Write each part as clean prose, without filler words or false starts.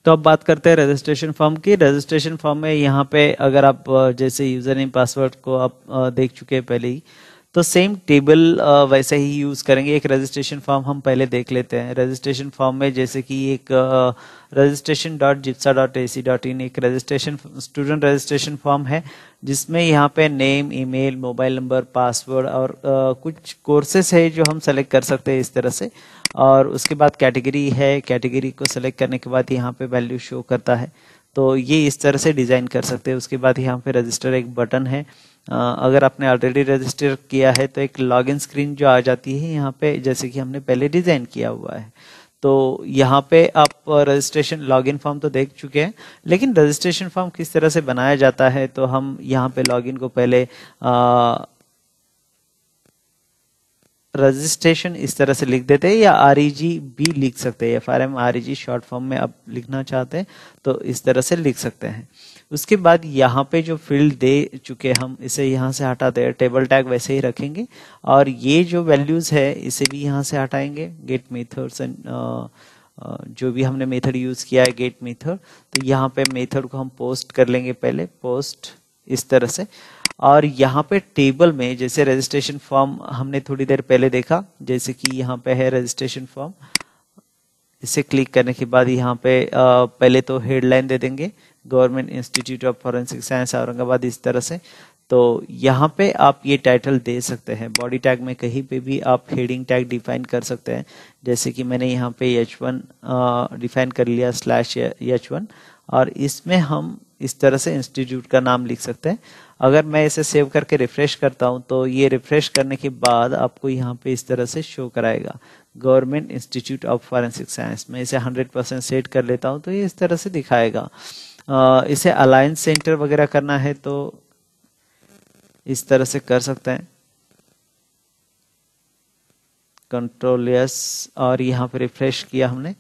तो अब बात करते हैं रजिस्ट्रेशन फॉर्म की। रजिस्ट्रेशन फॉर्म में यहाँ पे अगर आप जैसे यूजर नेम पासवर्ड को आप देख चुके हैं पहले ही, तो सेम टेबल वैसे ही यूज करेंगे। एक रजिस्ट्रेशन फॉर्म हम पहले देख लेते हैं। रजिस्ट्रेशन फॉर्म में जैसे कि एक registration.jipsa.ac.in एक रजिस्ट्रेशन स्टूडेंट रजिस्ट्रेशन फॉर्म है, जिसमें यहाँ पे name, email, mobile number, password और कुछ कोर्सेस है जो हम सेलेक्ट कर सकते हैं इस तरह से। और उसके बाद कैटेगरी है, कैटेगरी को सेलेक्ट करने के बाद यहाँ पे वैल्यू शो करता है। तो ये इस तरह से डिज़ाइन कर सकते हैं। उसके बाद यहाँ पे रजिस्टर एक बटन है। अगर आपने ऑलरेडी रजिस्टर किया है तो एक लॉगिन स्क्रीन जो आ जाती है यहाँ पे, जैसे कि हमने पहले डिज़ाइन किया हुआ है। तो यहाँ पे आप रजिस्ट्रेशन लॉगिन फॉर्म तो देख चुके हैं, लेकिन रजिस्ट्रेशन फॉर्म किस तरह से बनाया जाता है, तो हम यहाँ पे लॉगिन को पहले रजिस्ट्रेशन इस तरह से लिख देते हैं, या REG भी लिख सकते हैं। FRM REG शॉर्ट फॉर्म में आप लिखना चाहते हैं तो इस तरह से लिख सकते हैं। उसके बाद यहाँ पे जो फील्ड दे चुके हम, इसे यहाँ से हटाते हैं। टेबल टैग वैसे ही रखेंगे और ये जो वैल्यूज है इसे भी यहाँ से हटाएंगे। गेट मेथड्स एंड जो भी हमने मेथड यूज किया है गेट मेथड, तो यहाँ पे मेथड को हम पोस्ट कर लेंगे पहले, पोस्ट इस तरह से। और यहाँ पे टेबल में जैसे रजिस्ट्रेशन फॉर्म हमने थोड़ी देर पहले देखा, जैसे कि यहाँ पे है रजिस्ट्रेशन फॉर्म, इसे क्लिक करने के बाद यहाँ पे पहले तो हेडलाइन दे देंगे, government institute of forensic science Aurangabad, इस तरह से। तो यहाँ पे आप ये टाइटल दे सकते हैं। बॉडी टैग में कहीं पे भी आप हेडिंग टैग डिफाइन कर सकते हैं, जैसे कि मैंने यहाँ पे H1 डिफाइन कर लिया /H1, और इसमें हम इस तरह से इंस्टीट्यूट का नाम लिख सकते हैं। अगर मैं इसे सेव करके रिफ्रेश करता हूं तो ये रिफ्रेश करने के बाद आपको यहाँ पे इस तरह से शो कराएगा, government institute of forensic science. मैं इसे 100% सेट कर लेता हूं तो ये इस तरह से दिखाएगा। इसे अलाइन सेंटर वगैरह करना है तो इस तरह से कर सकते हैं, Ctrl+, और यहाँ पे रिफ्रेश किया हमने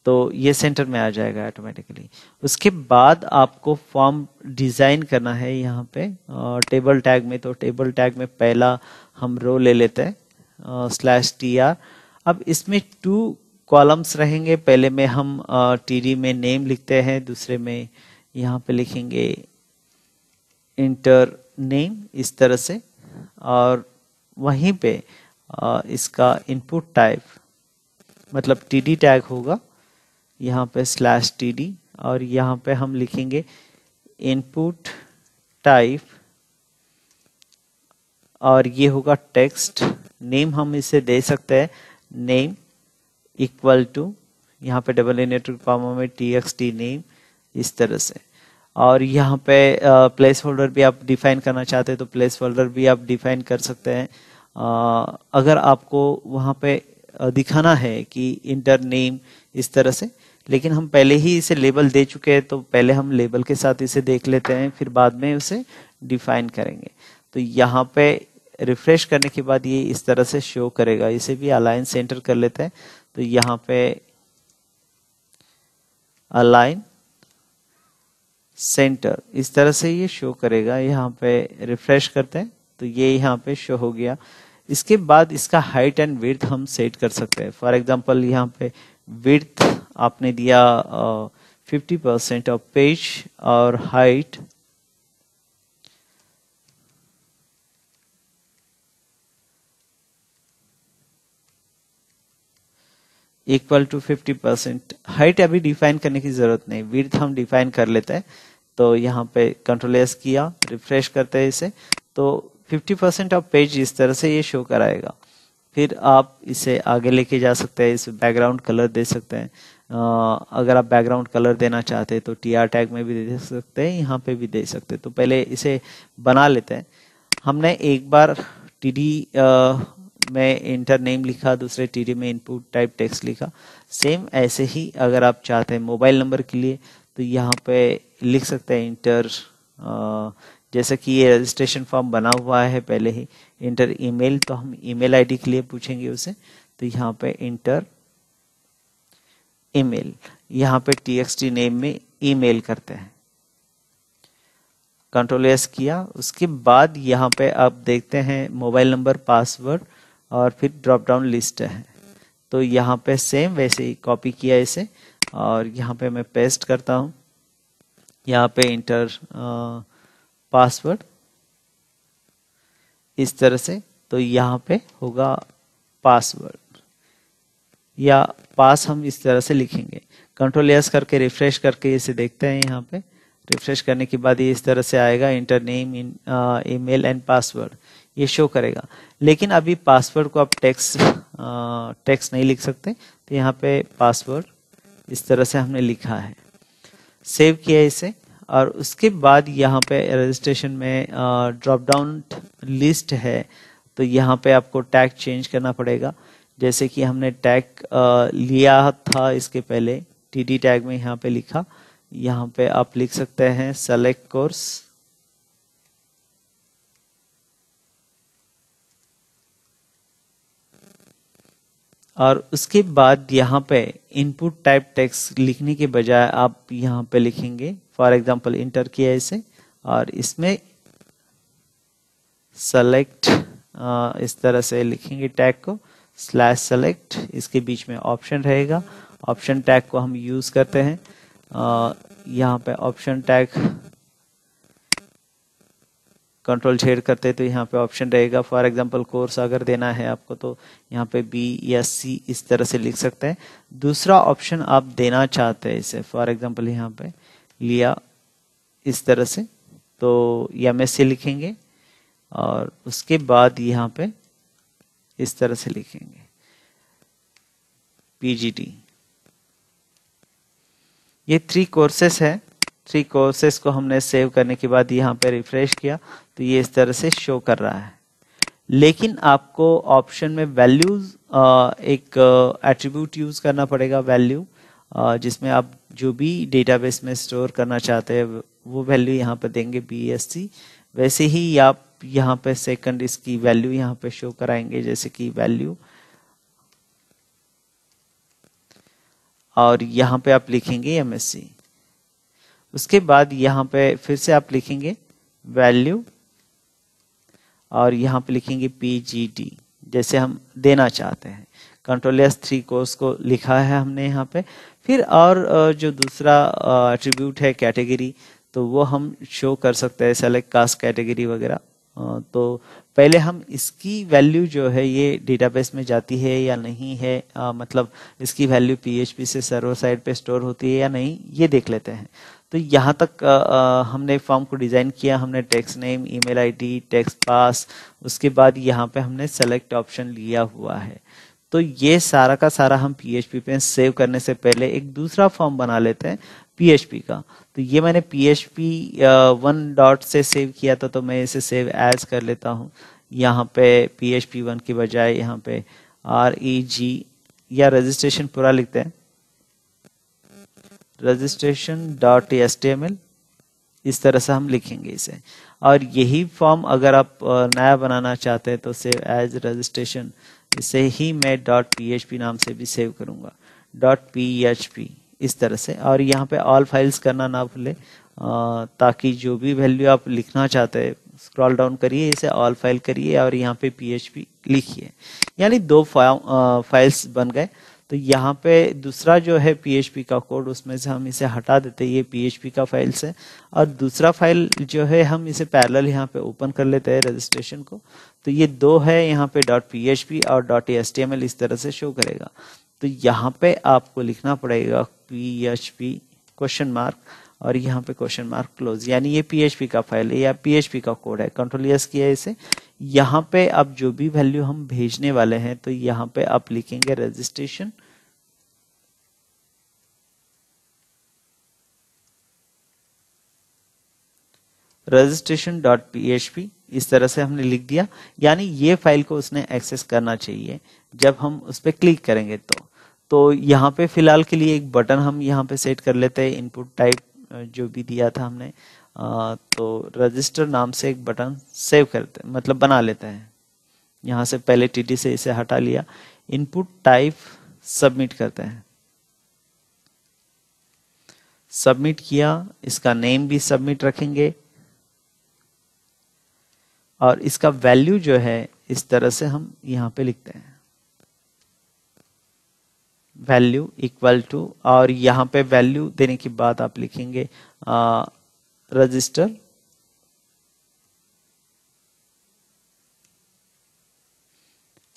तो ये सेंटर में आ जाएगा ऑटोमेटिकली। उसके बाद आपको फॉर्म डिजाइन करना है यहाँ पे टेबल टैग में। तो टेबल टैग में पहला हम रो ले लेते हैं /tr। अब इसमें 2 कॉलम्स रहेंगे। पहले में हम TD में नेम लिखते हैं, दूसरे में यहाँ पे लिखेंगे इंटर नेम इस तरह से। और वहीं पे इसका इनपुट टाइप मतलब TD टैग होगा, यहाँ पे /TD, और यहाँ पे हम लिखेंगे इनपुट टाइप, और ये होगा टेक्स्ट। नेम हम इसे दे सकते हैं, नेम इक्वल टू, यहाँ पे डबल इनवर्टेड कॉमा में TXT नेम इस तरह से। और यहाँ पे प्लेस होल्डर भी आप डिफाइन करना चाहते हैं तो प्लेस होल्डर भी आप डिफाइन कर सकते हैं। अगर आपको वहाँ पे दिखाना है कि इंटर नेम इस तरह से, लेकिन हम पहले ही इसे लेबल दे चुके हैं तो पहले हम लेबल के साथ इसे देख लेते हैं, फिर बाद में उसे डिफाइन करेंगे। तो यहाँ पे रिफ्रेश करने के बाद ये इस तरह से शो करेगा। इसे भी अलाइन सेंटर कर लेते हैं, तो यहाँ पे अलाइन सेंटर इस तरह से ये शो करेगा। यहाँ पे रिफ्रेश करते हैं तो ये यहाँ पे शो हो गया। इसके बाद इसका हाइट एंड विड्थ हम सेट कर सकते हैं। फॉर एग्जांपल यहाँ पे विड्थ आपने दिया 50% ऑफ पेज, और हाइट इक्वल टू 50%। हाइट अभी डिफाइन करने की जरूरत नहीं, विड्थ हम डिफाइन कर लेते हैं। तो यहाँ पे Ctrl+S किया, रिफ्रेश करते हैं इसे, तो 50% ऑफ पेज इस तरह से ये शो कराएगा। फिर आप इसे आगे लेके जा सकते हैं, इस बैकग्राउंड कलर दे सकते हैं। अगर आप बैकग्राउंड कलर देना चाहते हैं तो TR टैग में भी दे सकते हैं, यहाँ पे भी दे सकते हैं। तो पहले इसे बना लेते हैं। हमने एक बार TD में इंटर नेम लिखा, दूसरे TD में इनपुट टाइप टेक्स्ट लिखा। सेम ऐसे ही अगर आप चाहते हैं मोबाइल नंबर के लिए तो यहाँ पे लिख सकते हैं इंटर, जैसे कि ये रजिस्ट्रेशन फॉर्म बना हुआ है पहले ही। इंटर ईमेल, तो हम ईमेल आईडी के लिए पूछेंगे उसे, तो यहाँ पे इंटर ईमेल, यहाँ पे TXT नेम में ईमेल करते हैं। Ctrl+S किया, उसके बाद यहाँ पे आप देखते हैं मोबाइल नंबर, पासवर्ड, और फिर ड्रॉप डाउन लिस्ट है। तो यहाँ पे सेम वैसे ही कॉपी किया इसे, और यहाँ पे मैं पेस्ट करता हूँ, यहाँ पे इंटर पासवर्ड इस तरह से, तो यहाँ पे होगा पासवर्ड या पास हम इस तरह से लिखेंगे। कंट्रोल एस करके रिफ्रेश करके इसे देखते हैं, यहाँ पे रिफ्रेश करने के बाद ये इस तरह से आएगा, inter name in email and password ये शो करेगा। लेकिन अभी पासवर्ड को आप टेक्स्ट नहीं लिख सकते, तो यहाँ पे पासवर्ड इस तरह से हमने लिखा है, सेव किया इसे। और उसके बाद यहाँ पे रजिस्ट्रेशन में ड्रॉप डाउन लिस्ट है, तो यहाँ पे आपको टैग चेंज करना पड़ेगा। जैसे कि हमने टैग लिया था इसके पहले, टीडी टैग में यहाँ पे लिखा, यहाँ पे आप लिख सकते हैं सेलेक्ट कोर्स, और उसके बाद यहाँ पे इनपुट टाइप टेक्स्ट लिखने के बजाय आप यहाँ पे लिखेंगे, फॉर एग्जांपल इंटर किया इसे और इसमें सेलेक्ट इस तरह से लिखेंगे टैग को /select, इसके बीच में ऑप्शन रहेगा, ऑप्शन टैग को हम यूज करते हैं। यहाँ पे ऑप्शन टैग कंट्रोल Z करते हैं तो यहाँ पे ऑप्शन रहेगा, फॉर एग्जांपल कोर्स अगर देना है आपको तो यहाँ पे B या C इस तरह से लिख सकते हैं। दूसरा ऑप्शन आप देना चाहते हैं इसे, फॉर एग्जांपल यहाँ पे लिया इस तरह से, तो MSc लिखेंगे और उसके बाद यहाँ पे इस तरह से लिखेंगे PGT। ये 3 कोर्सेस है, 3 कोर्सेस को हमने सेव करने के बाद यहाँ पे रिफ्रेश किया तो ये इस तरह से शो कर रहा है। लेकिन आपको ऑप्शन में वैल्यूज एक एट्रीब्यूट यूज करना पड़ेगा, वैल्यू जिसमें आप जो भी डेटाबेस में स्टोर करना चाहते हैं वो वैल्यू यहाँ पे देंगे BSc। वैसे ही आप यहाँ पे सेकंड इसकी वैल्यू यहाँ पे शो कराएंगे, जैसे कि वैल्यू, और यहाँ पे आप लिखेंगे MSc। उसके बाद यहाँ पे फिर से आप लिखेंगे वैल्यू और यहाँ पे लिखेंगे PGT जैसे हम देना चाहते हैं। कंट्रोल S 3 कोर्स को लिखा है हमने यहाँ पे। फिर और जो दूसरा एट्रीब्यूट है कैटेगरी, तो वो हम शो कर सकते हैं, सेलेक्ट कास्ट कैटेगरी वगैरह। तो पहले हम इसकी वैल्यू जो है ये डेटाबेस में जाती है या नहीं है, मतलब इसकी वैल्यू PHP से सर्वर साइड पे स्टोर होती है या नहीं, ये देख लेते हैं। तो यहाँ तक हमने फॉर्म को डिजाइन किया, हमने text name, email ID, text pass, उसके बाद यहाँ पे हमने सेलेक्ट ऑप्शन लिया हुआ है। तो ये सारा का सारा हम PHP पे सेव करने से पहले एक दूसरा फॉर्म बना लेते हैं PHP का। तो ये मैंने PHP 1 डॉट से सेव किया था, तो मैं इसे सेव एज कर लेता हूँ। यहाँ पे PHP 1 के बजाय यहाँ पे REG या रजिस्ट्रेशन पूरा लिखते हैं, registration.html इस तरह से हम लिखेंगे इसे। और यही फॉर्म अगर आप नया बनाना चाहते हैं तो सेव एज रजिस्ट्रेशन, इसे ही मैं .php नाम से भी सेव करूंगा, .php इस तरह से। और यहाँ पे ऑल फाइल्स करना ना भूले, ताकि जो भी वैल्यू आप लिखना चाहते हैं स्क्रॉल डाउन करिए, इसे ऑल फाइल करिए और यहाँ पे PHP लिखिए, यानी 2 फाइल्स बन गए। तो यहाँ पे दूसरा जो है PHP का कोड, उसमें से हम इसे हटा देते हैं, ये PHP का फाइल से, और दूसरा फाइल जो है हम इसे पैरेलल यहाँ पे ओपन कर लेते हैं रजिस्ट्रेशन को। तो ये 2 है, यहाँ पे .php और .html इस तरह से शो करेगा। तो यहाँ पे आपको लिखना पड़ेगा PHP क्वेश्चन मार्क और यहाँ पे क्वेश्चन मार्क क्लोज, यानी ये PHP का फाइल है या PHP का कोड है। कंट्रोल S किया इसे। यहाँ पे अब जो भी वैल्यू हम भेजने वाले हैं तो यहाँ पे आप लिखेंगे रजिस्ट्रेशन, registration.php इस तरह से हमने लिख दिया, यानी ये फाइल को उसने एक्सेस करना चाहिए जब हम उस पर क्लिक करेंगे। तो यहाँ पे फिलहाल के लिए एक बटन हम यहाँ पे सेट कर लेते हैं, इनपुट टाइप जो भी दिया था हमने, तो रजिस्टर नाम से एक बटन सेव करते हैं, मतलब बना लेते हैं। यहाँ से पहले TT से इसे हटा लिया, इनपुट टाइप सबमिट करते हैं, सबमिट किया, इसका नेम भी सबमिट रखेंगे और इसका वैल्यू जो है इस तरह से हम यहाँ पे लिखते हैं, वैल्यू इक्वल टू, और यहाँ पे वैल्यू देने के बाद आप लिखेंगे रजिस्टर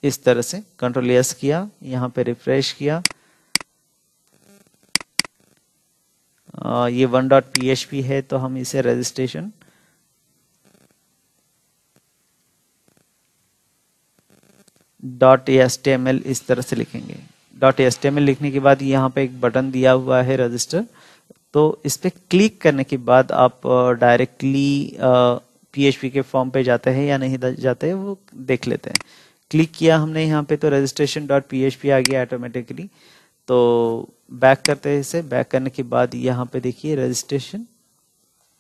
इस तरह से। कंट्रोल एस किया, यहाँ पे रिफ्रेश किया, ये 1.php है तो हम इसे रजिस्ट्रेशन .html इस तरह से लिखेंगे। .html लिखने के बाद यहाँ पे एक बटन दिया हुआ है रजिस्टर, तो इस पे क्लिक करने के बाद आप डायरेक्टली PHP के फॉर्म पे जाते हैं या नहीं जाते हैं वो देख लेते हैं। क्लिक किया हमने यहाँ पे तो रजिस्ट्रेशन .php आ गया ऑटोमेटिकली। तो बैक करते हैं इसे। बैक करने के बाद यहाँ पे देखिए रजिस्ट्रेशन,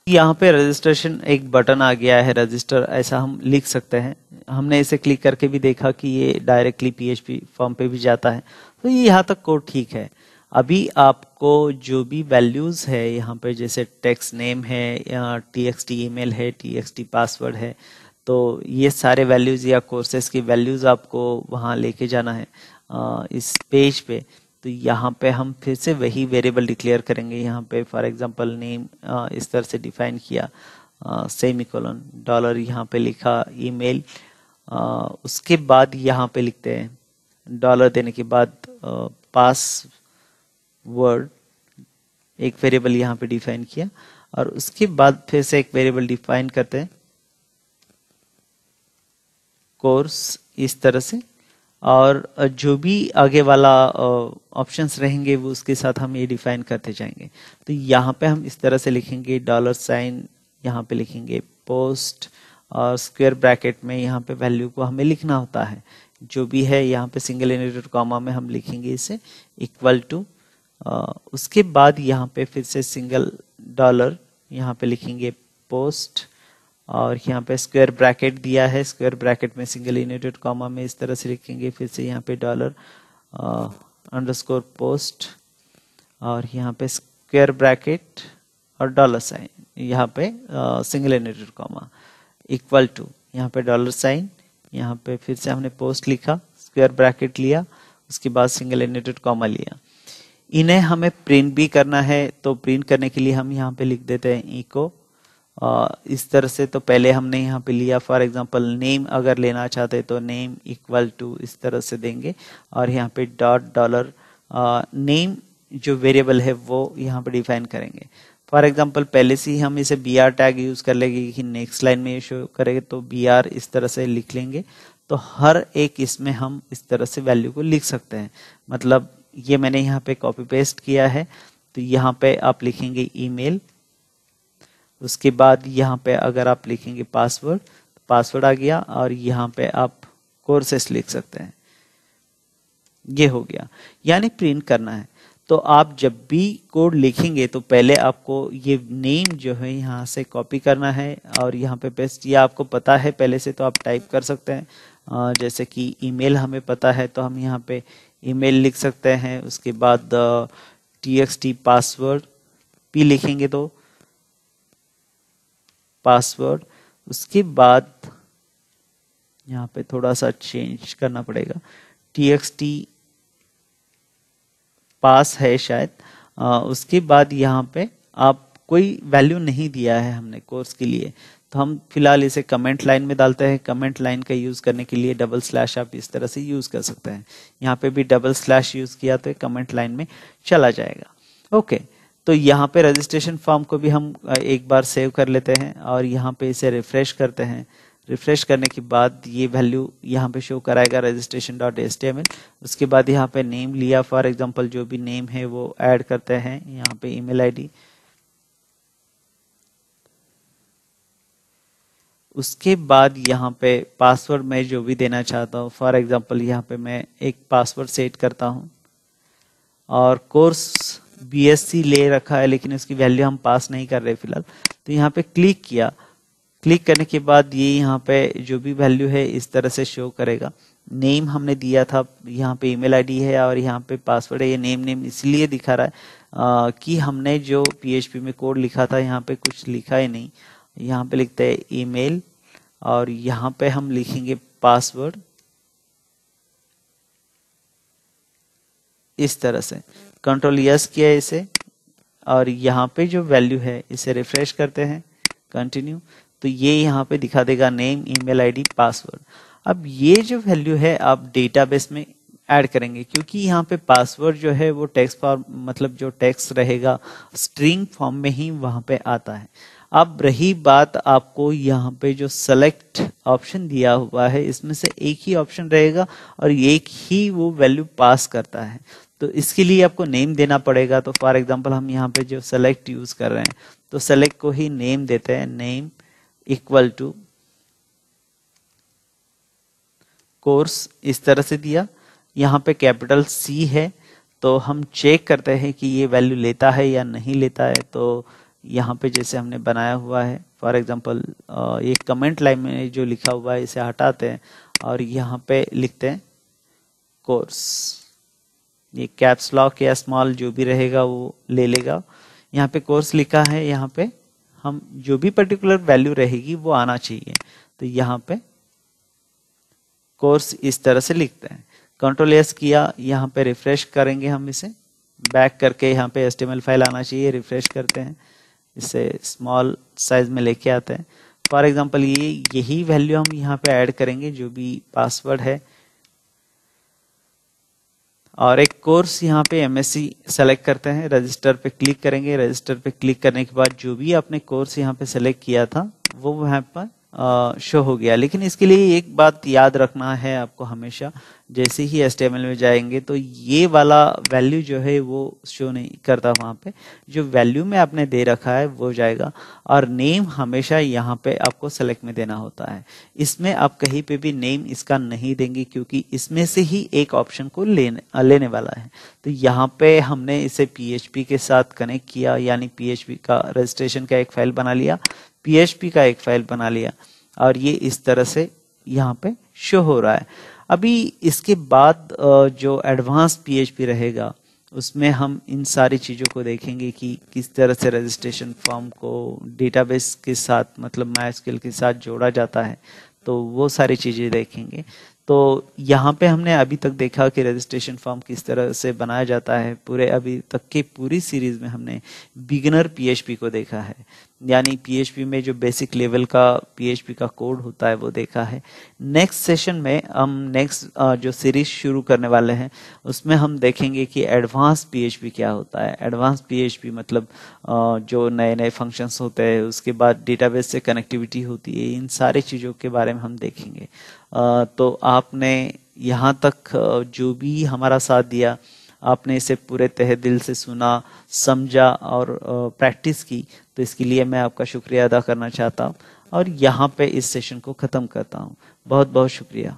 यहाँ पे रजिस्ट्रेशन एक बटन आ गया है, रजिस्टर ऐसा हम लिख सकते हैं। हमने इसे क्लिक करके भी देखा कि ये डायरेक्टली PHP फॉर्म पे भी जाता है। तो ये यहाँ तक कोड ठीक है। अभी आपको जो भी वैल्यूज है यहाँ पे, जैसे टेक्स्ट नेम है या TXT ईमेल है, TXT पासवर्ड है, तो ये सारे वैल्यूज या कोर्सेज की वैल्यूज आपको वहाँ लेके जाना है इस पेज पे। तो यहाँ पे हम फिर से वही वेरिएबल डिक्लेयर करेंगे। यहाँ पे फॉर एग्जांपल नेम इस तरह से डिफाइन किया, सेमीकोलन, डॉलर यहाँ पे लिखा, ईमेल, उसके बाद यहाँ पे लिखते हैं डॉलर देने के बाद पासवर्ड, एक वेरिएबल यहाँ पे डिफाइन किया, और उसके बाद फिर से एक वेरिएबल डिफाइन करते हैं कोर्स इस तरह से। और जो भी आगे वाला ऑप्शंस रहेंगे वो उसके साथ हम ये डिफाइन करते जाएंगे। तो यहाँ पे हम इस तरह से लिखेंगे $, यहाँ पे लिखेंगे पोस्ट, और स्क्वायर ब्रैकेट में यहाँ पे वैल्यू को हमें लिखना होता है जो भी है। यहाँ पे सिंगल इनवर्टेड कॉमा में हम लिखेंगे इसे इक्वल टू, उसके बाद यहाँ पे फिर से सिंगल $, यहाँ पे लिखेंगे पोस्ट, और यहाँ पे स्क्वायर ब्रैकेट दिया है, स्क्वायर ब्रैकेट में सिंगल इनवर्टेड कॉमा में इस तरह से लिखेंगे। फिर से यहाँ पे $_ पोस्ट, और यहाँ पे स्क्वायर ब्रैकेट और $, यहाँ पे single inverted comma equal to, यहाँ पे $, यहाँ पे फिर से हमने पोस्ट लिखा, स्क्वायर ब्रैकेट लिया, उसके बाद सिंगल इनवर्टेड कॉमा लिया। इन्हें हमें प्रिंट भी करना है, तो प्रिंट करने के लिए हम यहाँ पे लिख देते हैं इको इस तरह से। तो पहले हमने यहाँ पे लिया फॉर एग्जांपल नेम, अगर लेना चाहते तो नेम इक्वल टू इस तरह से देंगे, और यहाँ पे $, नेम जो वेरिएबल है वो यहाँ पे डिफाइन करेंगे। फॉर एग्जांपल पहले से ही हम इसे BR टैग यूज कर लेंगे कि नेक्स्ट लाइन में शो करेंगे, तो BR इस तरह से लिख लेंगे। तो हर एक इसमें हम इस तरह से वैल्यू को लिख सकते हैं। मतलब ये मैंने यहाँ पे कॉपी पेस्ट किया है, तो यहाँ पे आप लिखेंगे ईमेल, उसके बाद यहाँ पे अगर आप लिखेंगे पासवर्ड, तो पासवर्ड आ गया, और यहाँ पे आप कोर्सेस लिख सकते हैं। ये हो गया, यानी प्रिंट करना है। तो आप जब भी कोड लिखेंगे तो पहले आपको ये नेम जो है यहाँ से कॉपी करना है और यहाँ पे पेस्ट, ये आपको पता है पहले से तो आप टाइप कर सकते हैं। जैसे कि ईमेल हमें पता है तो हम यहाँ पे ईमेल लिख सकते हैं। उसके बाद TXT पासवर्ड P लिखेंगे तो पासवर्ड, उसके बाद यहाँ पे थोड़ा सा चेंज करना पड़ेगा, TXT पास है शायद। उसके बाद यहाँ पे आप कोई वैल्यू नहीं दिया है हमने कोर्स के लिए, तो हम फिलहाल इसे कमेंट लाइन में डालते हैं। कमेंट लाइन का यूज करने के लिए $/ आप इस तरह से यूज कर सकते हैं। यहाँ पे भी $/ यूज किया तो कमेंट लाइन में चला जाएगा। ओके, तो यहाँ पे रजिस्ट्रेशन फॉर्म को भी हम एक बार सेव कर लेते हैं और यहाँ पे इसे रिफ्रेश करते हैं। रिफ्रेश करने के बाद ये वैल्यू यहाँ पे शो कराएगा registration.html। उसके बाद यहाँ पे नेम लिया, फॉर एग्जांपल जो भी नेम है वो ऐड करते हैं। यहाँ पे ईमेल आईडी, उसके बाद यहाँ पे पासवर्ड मैं जो भी देना चाहता हूँ, फॉर एग्जांपल यहाँ पे मैं एक पासवर्ड सेट करता हूँ। और कोर्स BSc ले रखा है लेकिन उसकी वैल्यू हम पास नहीं कर रहे फिलहाल, तो यहाँ पे क्लिक किया। क्लिक करने के बाद ये यहाँ पे जो भी वैल्यू है इस तरह से शो करेगा। नेम हमने दिया था, यहाँ पे ईमेल आईडी है और यहाँ पे पासवर्ड है। ये नेम इसलिए दिखा रहा है कि हमने जो PHP में कोड लिखा था यहाँ पे कुछ लिखा ही नहीं। यहाँ पे लिखते हैं ईमेल और यहाँ पे हम लिखेंगे पासवर्ड इस तरह से कंट्रोल यस किया इसे, और यहाँ पे जो वैल्यू है इसे रिफ्रेश करते हैं, कंटिन्यू, तो ये यहाँ पे दिखा देगा नेम, ईमेल आईडी, पासवर्ड। अब ये जो वैल्यू है आप डेटाबेस में ऐड करेंगे, क्योंकि यहाँ पे पासवर्ड जो है वो टेक्स्ट फॉर्म, मतलब जो टेक्स्ट रहेगा स्ट्रिंग फॉर्म में ही वहां पे आता है। अब रही बात आपको यहाँ पे जो सेलेक्ट ऑप्शन दिया हुआ है, इसमें से एक ही ऑप्शन रहेगा और एक ही वो वैल्यू पास करता है, तो इसके लिए आपको नेम देना पड़ेगा। तो फॉर एग्जांपल हम यहाँ पे जो सेलेक्ट यूज कर रहे हैं, तो सेलेक्ट को ही नेम देते हैं, नेम इक्वल टू कोर्स, इस तरह से दिया। यहाँ पे कैपिटल सी है, तो हम चेक करते हैं कि ये वैल्यू लेता है या नहीं लेता है। तो यहाँ पे जैसे हमने बनाया हुआ है, फॉर एग्जांपल ये कमेंट लाइन में जो लिखा हुआ है इसे हटाते हैं और यहाँ पे लिखते हैं कोर्स। ये कैप्स लॉक या स्मॉल जो भी रहेगा वो ले लेगा। यहाँ पे कोर्स लिखा है, यहाँ पे हम जो भी पर्टिकुलर वैल्यू रहेगी वो आना चाहिए, तो यहाँ पे कोर्स इस तरह से लिखते हैं। कंट्रोल एस किया, यहाँ पे रिफ्रेश करेंगे हम इसे, बैक करके यहाँ पे HTML फाइल आना चाहिए, रिफ्रेश करते हैं, इसे स्मॉल साइज में लेके आते हैं। फॉर एग्जांपल यही वैल्यू हम यहाँ पे ऐड करेंगे जो भी पासवर्ड है, और एक कोर्स यहाँ पे MSc सेलेक्ट करते हैं, रजिस्टर पे क्लिक करेंगे। रजिस्टर पे क्लिक करने के बाद जो भी आपने कोर्स यहाँ पे सेलेक्ट किया था वो वहाँ पर शो हो गया। लेकिन इसके लिए एक बात याद रखना है आपको हमेशा, जैसे ही HTML में जाएंगे तो ये वाला वैल्यू जो है वो शो नहीं करता, वहाँ पे जो वैल्यू में आपने दे रखा है वो जाएगा, और नेम हमेशा यहाँ पे आपको सेलेक्ट में देना होता है। इसमें आप कहीं पे भी नेम इसका नहीं देंगे, क्योंकि इसमें से ही एक ऑप्शन को लेने वाला है। तो यहाँ पे हमने इसे PHP के साथ कनेक्ट किया, यानी PHP का रजिस्ट्रेशन का एक फाइल बना लिया, PHP का एक फाइल बना लिया, और ये इस तरह से यहाँ पे शो हो रहा है। अभी इसके बाद जो एडवांस PHP रहेगा उसमें हम इन सारी चीज़ों को देखेंगे कि किस तरह से रजिस्ट्रेशन फॉर्म को डेटाबेस के साथ, मतलब MySQL के साथ जोड़ा जाता है, तो वो सारी चीज़ें देखेंगे। तो यहाँ पे हमने अभी तक देखा कि रजिस्ट्रेशन फॉर्म किस तरह से बनाया जाता है। पूरे अभी तक की पूरी सीरीज में हमने बिगिनर PHP को देखा है, यानी PHP में जो बेसिक लेवल का PHP का कोड होता है वो देखा है। नेक्स्ट सेशन में हम नेक्स्ट जो सीरीज शुरू करने वाले हैं उसमें हम देखेंगे कि एडवांस PHP क्या होता है। एडवांस PHP मतलब जो नए नए फंक्शंस होते हैं, उसके बाद डेटाबेस से कनेक्टिविटी होती है, इन सारी चीज़ों के बारे में हम देखेंगे। तो आपने यहाँ तक जो भी हमारा साथ दिया, आपने इसे पूरे तहे दिल से सुना, समझा और प्रैक्टिस की, तो इसके लिए मैं आपका शुक्रिया अदा करना चाहता हूँ और यहाँ पे इस सेशन को ख़त्म करता हूँ। बहुत बहुत शुक्रिया।